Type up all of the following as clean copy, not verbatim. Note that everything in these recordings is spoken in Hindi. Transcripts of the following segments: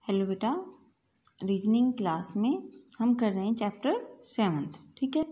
हेलो बेटा, रीजनिंग क्लास में हम कर रहे हैं चैप्टर 7। ठीक है।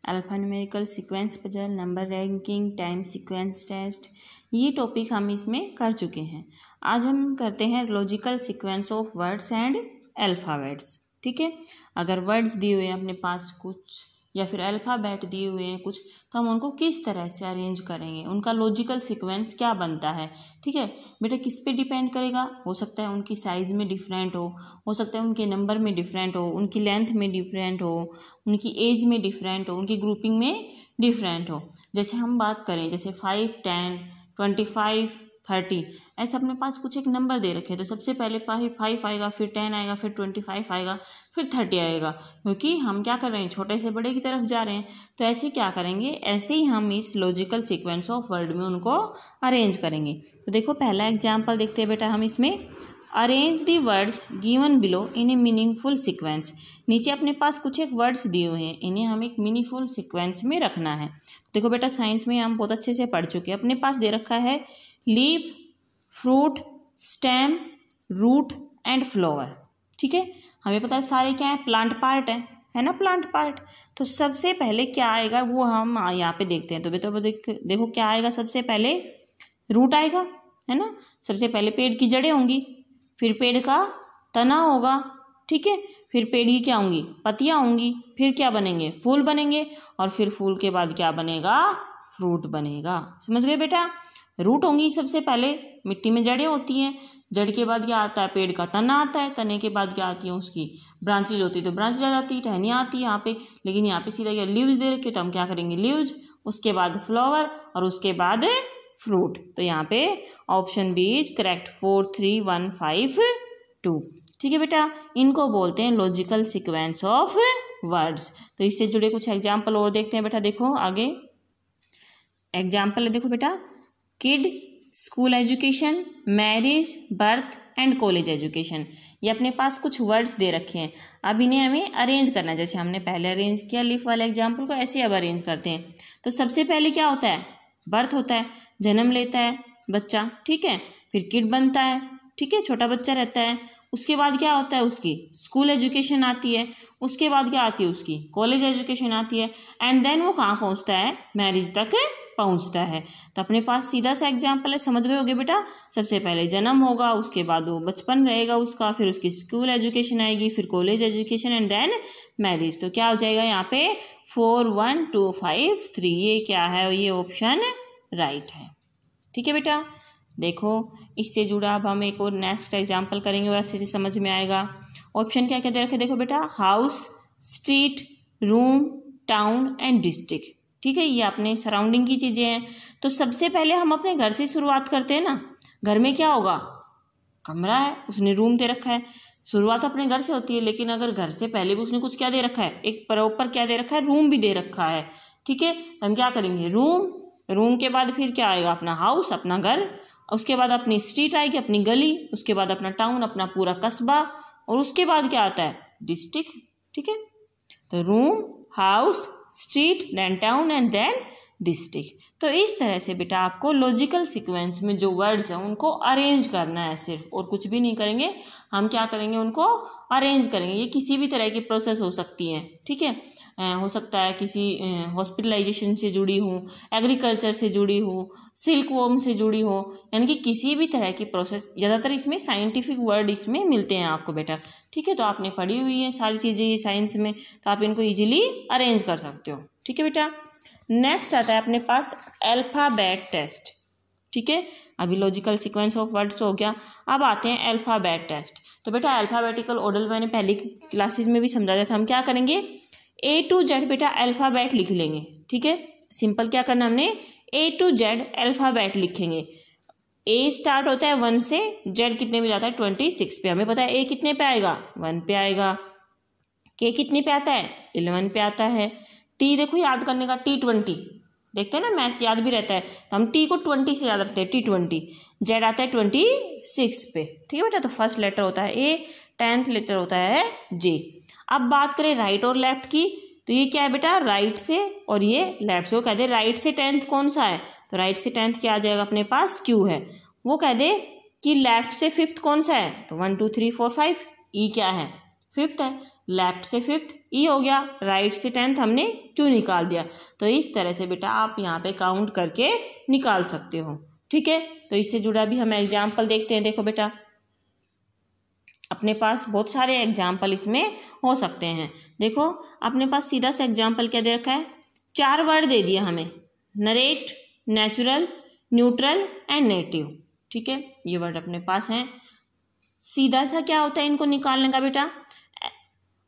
Alphanumerical sequence puzzle, number ranking, time sequence test, ये टॉपिक हम इसमें कर चुके हैं। आज हम करते हैं logical sequence of words and alphabets. ठीक है। अगर वर्ड्स दिए हुए हैं अपने पास कुछ या फिर अल्फ़ाबेट दिए हुए हैं कुछ, तो हम उनको किस तरह से अरेंज करेंगे, उनका लॉजिकल सीक्वेंस क्या बनता है। ठीक है बेटा, किस पे डिपेंड करेगा? हो सकता है उनकी साइज़ में डिफरेंट हो सकता है उनके नंबर में डिफरेंट हो, उनकी लेंथ में डिफरेंट हो, उनकी एज में डिफरेंट हो, उनकी ग्रुपिंग में डिफरेंट हो। जैसे हम बात करें, जैसे 5, 10, 25, 30, ऐसे अपने पास कुछ एक नंबर दे रखे हैं, तो सबसे पहले 5 आएगा, फिर 10 आएगा, फिर 25 आएगा, फिर 30 आएगा, क्योंकि हम क्या कर रहे हैं, छोटे से बड़े की तरफ जा रहे हैं। तो ऐसे क्या करेंगे, ऐसे ही हम इस लॉजिकल सीक्वेंस ऑफ वर्ड में उनको अरेंज करेंगे। तो देखो पहला एग्जाम्पल देखते हैं बेटा हम इसमें। Arrange the words given below in A meaningful sequence. नीचे अपने पास कुछ एक वर्ड्स दिए हुए हैं, इन्हें हम एक मीनिंगफुल सीक्वेंस में रखना है। देखो बेटा, साइंस में हम बहुत अच्छे से पढ़ चुके हैं। अपने पास दे रखा है leaf, fruit, stem, root and flower. ठीक है, हमें पता है सारे क्या है, प्लांट पार्ट है ना, प्लांट पार्ट। तो सबसे पहले क्या आएगा वो हम यहाँ पे देखते हैं। तो बेटा देखो क्या आएगा, सबसे पहले रूट आएगा, है ना। सबसे पहले पेड़ की जड़ें होंगी, फिर पेड़ का तना होगा, ठीक है, फिर पेड़ की क्या होंगी, पत्तियाँ होंगी, फिर क्या बनेंगे, फूल बनेंगे, और फिर फूल के बाद क्या बनेगा, फ्रूट बनेगा। समझ गए बेटा। रूट होंगी सबसे पहले, मिट्टी में जड़ें होती हैं, जड़ के बाद क्या आता है, पेड़ का तना आता है, तने के बाद क्या आती है, उसकी ब्रांचेज होती है, तो ब्रांचेज आ जाती है, टहनियाँ आती है यहाँ पे। लेकिन यहाँ पे सीधा क्या लीव्स दे रखे, तो हम क्या करेंगे, लीव्स, उसके बाद फ्लावर और उसके बाद फ्रूट। तो यहाँ पे ऑप्शन बी इज करेक्ट, 4, 3, 1, 5, 2। ठीक है बेटा, इनको बोलते हैं लॉजिकल सीक्वेंस ऑफ वर्ड्स। तो इससे जुड़े कुछ एग्जाम्पल और देखते हैं बेटा। देखो आगे एग्जाम्पल है, देखो बेटा, kid, school education, marriage, birth and college education. ये अपने पास कुछ वर्ड्स दे रखे हैं। अब इन्हें हमें अरेंज करना है, जैसे हमने पहले अरेंज किया लीफ वाले एग्जाम्पल को, ऐसे अब अरेंज करते हैं। तो सबसे पहले क्या होता है, बर्थ होता है, जन्म लेता है बच्चा, ठीक है। फिर किड बनता है, ठीक है, छोटा बच्चा रहता है। उसके बाद क्या होता है, उसकी स्कूल एजुकेशन आती है। उसके बाद क्या आती है, उसकी कॉलेज एजुकेशन आती है। एंड देन वो कहाँ पहुँचता है, मैरिज तक पहुँचता है। तो अपने पास सीधा सा एग्जाम्पल है, समझ गए होगे बेटा। सबसे पहले जन्म होगा, उसके बाद वो बचपन रहेगा उसका, फिर उसकी स्कूल एजुकेशन आएगी, फिर college education and then marriage. तो क्या हो जाएगा यहाँ पे 4, 1, 2, 5, 3। ये क्या है, ये ऑप्शन राइट है। ठीक है बेटा। देखो इससे जुड़ा अब हम एक और नेक्स्ट एग्जाम्पल करेंगे और अच्छे से समझ में आएगा। ऑप्शन क्या क्या दे रखे, देखो बेटा, house, street, room, town and district. ठीक है, ये अपने सराउंडिंग की चीज़ें हैं। तो सबसे पहले हम अपने घर से शुरुआत करते हैं ना। घर में क्या होगा, कमरा है, उसने रूम दे रखा है। शुरुआत अपने घर से होती है, लेकिन अगर घर से पहले भी उसने कुछ क्या दे रखा है, एक प्रॉपर क्या दे रखा है, रूम भी दे रखा है। ठीक है, तो हम क्या करेंगे, रूम, रूम के बाद फिर क्या आएगा, अपना हाउस, अपना घर, उसके बाद अपनी स्ट्रीट आएगी, अपनी गली, उसके बाद अपना टाउन, अपना पूरा कस्बा, और उसके बाद क्या आता है, डिस्ट्रिक्ट। ठीक है, तो room, house, street, then town and then district. तो इस तरह से बेटा आपको लॉजिकल सीक्वेंस में जो वर्ड्स हैं उनको अरेंज करना है सिर्फ, और कुछ भी नहीं करेंगे। हम क्या करेंगे, उनको अरेंज करेंगे। ये किसी भी तरह की प्रोसेस हो सकती है, ठीक है। हो सकता है किसी हॉस्पिटलाइजेशन से जुड़ी हो, एग्रीकल्चर से जुड़ी हो, सिल्क वॉर्म से जुड़ी हो, यानी कि किसी भी तरह की प्रोसेस। ज़्यादातर इसमें साइंटिफिक वर्ड इसमें मिलते हैं आपको बेटा। ठीक है, तो आपने पढ़ी हुई है सारी चीज़ें ये साइंस में, तो आप इनको ईजिली अरेंज कर सकते हो। ठीक है बेटा। नेक्स्ट आता है अपने पास अल्फ़ाबेट टेस्ट। ठीक है, अभी लॉजिकल सीक्वेंस ऑफ वर्ड्स हो गया, अब आते हैं अल्फ़ाबेट टेस्ट। तो बेटा अल्फ़ाबेटिकल ऑर्डर मैंने पहली क्लासेज में भी समझाया था। हम क्या करेंगे, A to Z बेटा अल्फ़ाबेट लिख लेंगे। ठीक है, सिंपल क्या करना हमने, A to Z अल्फ़ाबेट लिखेंगे। A स्टार्ट होता है 1 से, Z कितने पे जाता है, 26 पे। हमें पता है A कितने पे आएगा, 1 पे आएगा। K कितने पे आता है, 11 पे आता है। T देखो याद करने का, T20 देखते हैं ना, मैथ्स याद भी रहता है, तो हम T को 20 से याद रखते हैं, T20। Z आता है 26 पे। ठीक है बेटा, तो फर्स्ट लेटर होता है A, 10th लेटर होता है J। अब बात करें राइट और लेफ्ट की, तो ये क्या है बेटा, राइट से और ये लेफ्ट से। वो कह दे राइट से 10th कौन सा है, तो राइट से 10th क्या आ जाएगा अपने पास, Q है। वो कह दे कि लेफ्ट से फिफ्थ कौन सा है, तो 1 2 3 4 5, ई क्या है, फिफ्थ है, लेफ्ट से फिफ्थ ई हो गया, राइट से 10th हमने क्यों निकाल दिया। तो इस तरह से बेटा आप यहाँ पे काउंट करके निकाल सकते हो, ठीक है। तो इससे जुड़ा भी हम एग्जाम्पल देखते हैं। देखो बेटा अपने पास बहुत सारे एग्जाम्पल इसमें हो सकते हैं। देखो अपने पास सीधा सा एग्जाम्पल क्या दे रखा है, 4 वर्ड दे दिया हमें, narrate, natural, neutral and native, ठीक है। ये वर्ड अपने पास हैं। सीधा सा क्या होता है इनको निकालने का बेटा,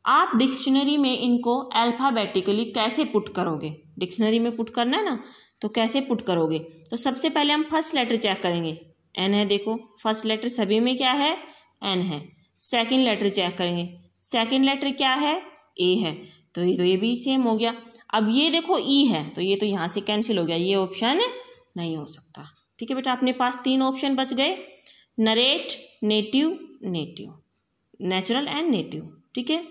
आप डिक्शनरी में इनको अल्फ़ाबेटिकली कैसे पुट करोगे, डिक्शनरी में पुट करना है ना, तो कैसे पुट करोगे। तो सबसे पहले हम फर्स्ट लेटर चेक करेंगे, एन है, देखो फर्स्ट लेटर सभी में क्या है, एन है। सेकंड लेटर चेक करेंगे, सेकंड लेटर क्या है, ए है, तो ये भी सेम हो गया। अब ये देखो ई है, तो ये तो यहाँ से कैंसिल हो गया, ये ऑप्शन नहीं हो सकता, ठीक है बेटा। अपने पास 3 ऑप्शन बच गए, narrate, native, natural and native, ठीक है।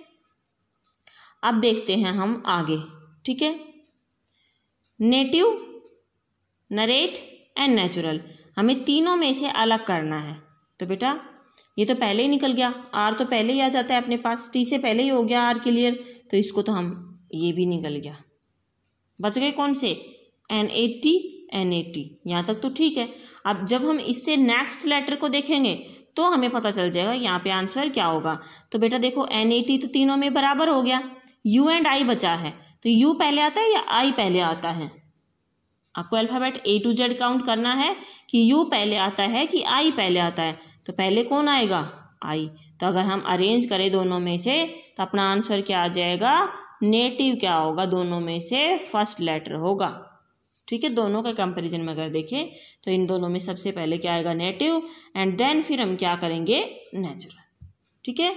अब देखते हैं हम आगे, ठीक है। नेटिव, नरेट एंड नेचुरल, हमें तीनों में से अलग करना है। तो बेटा ये तो पहले ही निकल गया, आर तो पहले ही आ जाता है अपने पास, टी से पहले ही हो गया आर क्लियर, तो इसको तो हम, ये भी निकल गया, बच गए कौन से, NAT, NAT, यहाँ तक तो ठीक है। अब जब हम इससे नेक्स्ट लेटर को देखेंगे तो हमें पता चल जाएगा यहाँ पे आंसर क्या होगा। तो बेटा देखो NAT तो तीनों में बराबर हो गया, U एंड I बचा है, तो U पहले आता है या I पहले आता है, आपको alphabet A to Z count करना है कि U पहले आता है कि I पहले आता है। तो पहले कौन आएगा, I। तो अगर हम अरेंज करें दोनों में से तो अपना आंसर क्या आ जाएगा, नेटिव क्या होगा, दोनों में से फर्स्ट लेटर होगा, ठीक है। दोनों का कंपैरिजन में अगर देखें तो इन दोनों में सबसे पहले क्या आएगा, नेटिव, एंड देन फिर हम क्या करेंगे, नेचुरल, ठीक है।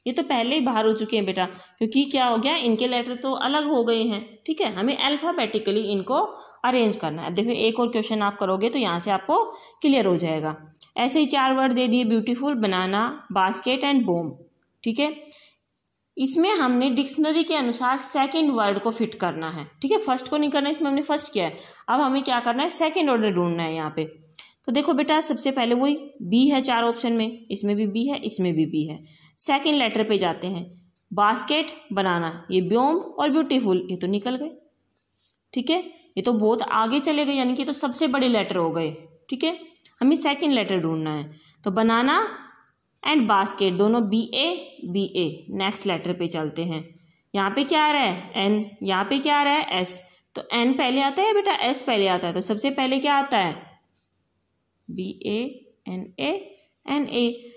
ये तो पहले ही बाहर हो चुके हैं बेटा, क्योंकि क्या हो गया, इनके लेटर तो अलग हो गए हैं, ठीक है। हमें अल्फ़ाबेटिकली इनको अरेंज करना है। देखो एक और क्वेश्चन आप करोगे तो यहाँ से आपको क्लियर हो जाएगा। ऐसे ही 4 वर्ड दे दिए, beautiful, banana, basket and bomb, ठीक है। इसमें हमने डिक्शनरी के अनुसार सेकंड वर्ड को फिट करना है, ठीक है। फर्स्ट को नहीं करना, इसमें हमने फर्स्ट किया है, अब हमें क्या करना है, सेकंड ऑर्डर ढूंढना है यहाँ पे। तो देखो बेटा सबसे पहले वही बी है 4 ऑप्शन में, इसमें भी बी है, इसमें भी बी है। सेकंड लेटर पे जाते हैं, बास्केट, बनाना, ये ब्योम और ब्यूटीफुल, ये तो निकल गए, ठीक है। ये तो बहुत आगे चले गए, यानी कि तो सबसे बड़े लेटर हो गए, ठीक है। हमें सेकंड लेटर ढूंढना है, तो बनाना एंड बास्केट दोनों BA। नेक्स्ट लेटर पे चलते हैं, यहाँ पे क्या आ रहा है, N, यहाँ पे क्या आ रहा है, S, तो N पहले आता है बेटा, S पहले आता है, तो सबसे पहले क्या आता है, BANA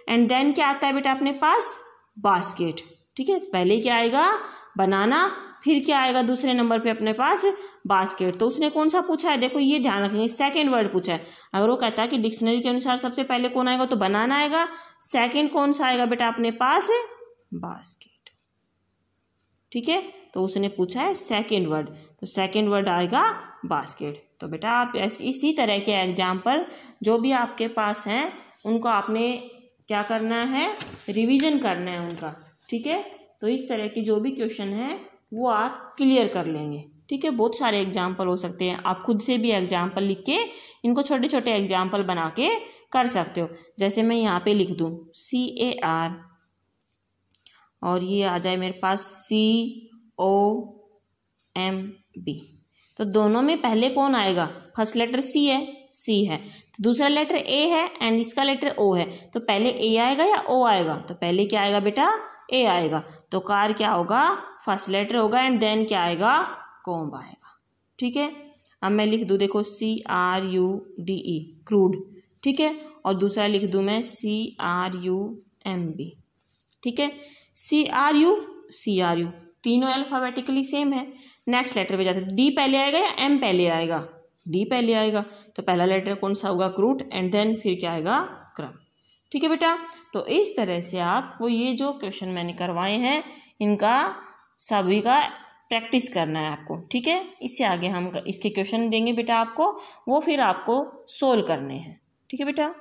एंड देन क्या आता है बेटा अपने पास, बास्केट, ठीक है। पहले क्या आएगा, बनाना, फिर क्या आएगा दूसरे नंबर पे अपने पास, बास्केट। तो उसने कौन सा पूछा है, देखो ये ध्यान रखेंगे, सेकंड वर्ड पूछा है। अगर वो कहता है कि डिक्शनरी के अनुसार सबसे पहले कौन आएगा, तो बनाना आएगा, सेकंड कौन सा आएगा बेटा अपने पास, बास्केट, ठीक है। तो उसने पूछा है सेकंड वर्ड, तो सेकंड वर्ड आएगा बास्केट। तो बेटा आप इसी तरह के एग्जाम्पल जो भी आपके पास हैं उनको आपने क्या करना है, रिवीजन करना है उनका, ठीक है। तो इस तरह की जो भी क्वेश्चन है वो आप क्लियर कर लेंगे, ठीक है। बहुत सारे एग्जाम्पल हो सकते हैं, आप खुद से भी एग्जाम्पल लिख के इनको छोटे छोटे एग्जाम्पल बना के कर सकते हो। जैसे मैं यहाँ पे लिख दूँ CAR और ये आ जाए मेरे पास COMB, तो दोनों में पहले कौन आएगा, फर्स्ट लेटर C है, तो दूसरा लेटर A है एंड इसका लेटर O है, तो पहले A आएगा या O आएगा, तो पहले क्या आएगा बेटा, A आएगा। तो कार क्या होगा, फर्स्ट लेटर होगा एंड देन क्या आएगा, कॉम्ब आएगा, ठीक है। अब मैं लिख दूँ देखो CRUDE, क्रूड, ठीक है, और दूसरा लिख दूँ मैं CRUMB, ठीक है। CRU तीनों अल्फ़ाबेटिकली सेम है। नेक्स्ट लेटर पे जाते हैं, D पहले आएगा या M पहले आएगा, D पहले आएगा, तो पहला लेटर कौन सा होगा, क्रूट, एंड देन फिर क्या आएगा, क्रम, ठीक है बेटा। तो इस तरह से आपको ये जो क्वेश्चन मैंने करवाए हैं इनका सभी का प्रैक्टिस करना है आपको, ठीक है। इससे आगे हम इसके क्वेश्चन देंगे बेटा आपको, वो फिर आपको सोल्व करने हैं, ठीक है बेटा।